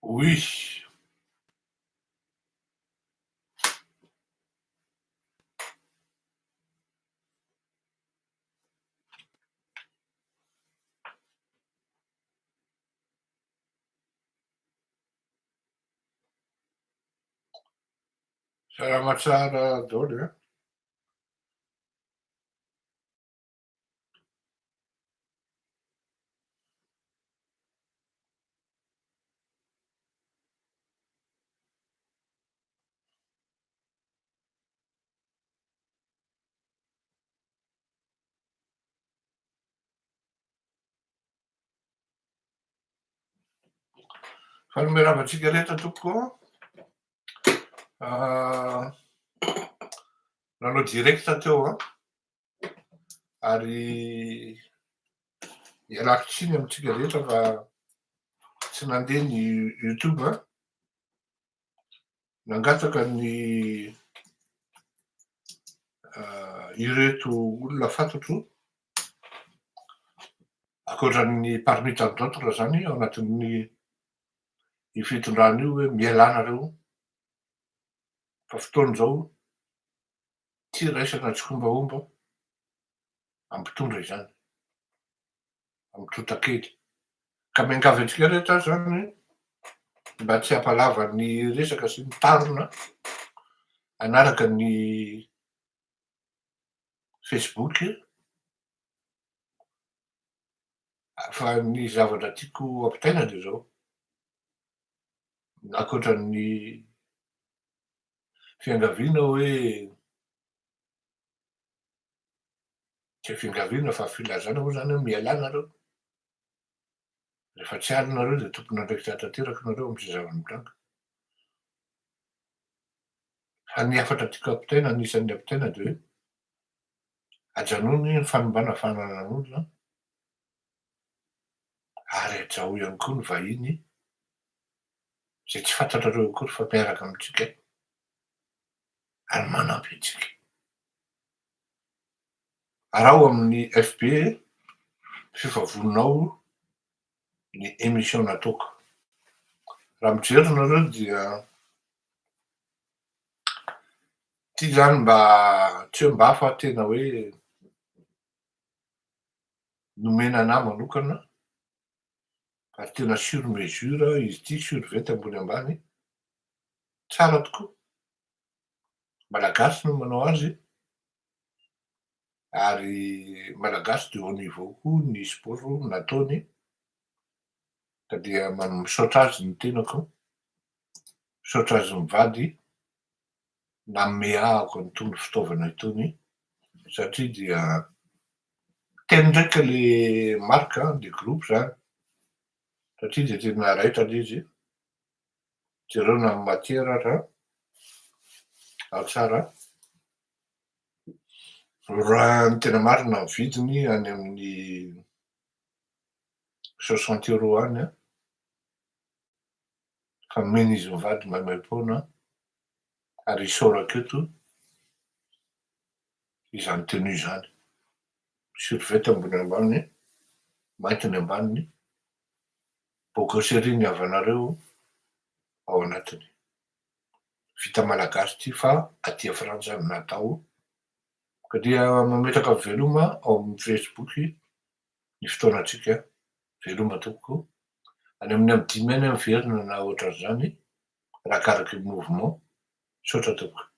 Oui, salama tsara daholo a. Fanomeravantsika rehetra tompoko nanao direct teo ary ialako tsiny amintsika rehetra fa tsy nandeha ny YouTube nangataka ny ireto olona fantatro akoatran'ny parmi tant d'autres zany ao anatin'ny fitondrana io hoe mialanareo fa fotoana zao ty raisana tsokombaomba ampitondra izany amitotakely ka miangavy antsika rehetra zany mba tsy hampalava ny resaka sy ny tarona anaraka ny Facebook fa ny zavatra tiako ampitaina de zao akoatran'ny fiangaviana hoe tsy fiangaviana fa filazana moa zany hoe mialanareo rehefa tsy alinareo de tompona andraikitra tanteraka nareo am'zay zava-mitranga fa ny afatra tiako ampitaina anisan'ny ampitaina de hoe ajanony ny fanombana fananan'olona ary ajao ihany koa ny vahiny zay tsy fantatrareo akory fa miaraka amitsika ary manampy antsika ary ao amin'ny FB fifavononao ny émission nataoko raha mijery nareo dia ty zany mba tsy hoe mba fa tena hoe nomena anahy manokana ary tena sur mesure izy ty survety ambony ambany tsara tokoa malagasy no manao azy ary malagasy de haut niveau koa ny sport nataony ka dia misaotra azy ny tenako misaotra azy mivady nanome ahako an'itony fitaovana itony satria dia teny ndraika le marque de groupe zany satria de tena raitra le izy jereo na amin'ny matiera ra ao tsara raha ny tena marina ny vidiny any amin'ny 60 € any fa nomena izy mivady maimaim-poana ary isaorako eto izany tenue zany survety ambony ambany mainty ny ambaniny bôkôsery ny avanareo ao anatiny vita malagasy ty fa atia frantsa ny natao ka dia mametraka veloma ao amin'ny Facebook ny fotoanatsika veloma tompoko any amin'ny amy 10 any amin'ny verina na ohatran'izany raha karaky mouvement saotra tompoko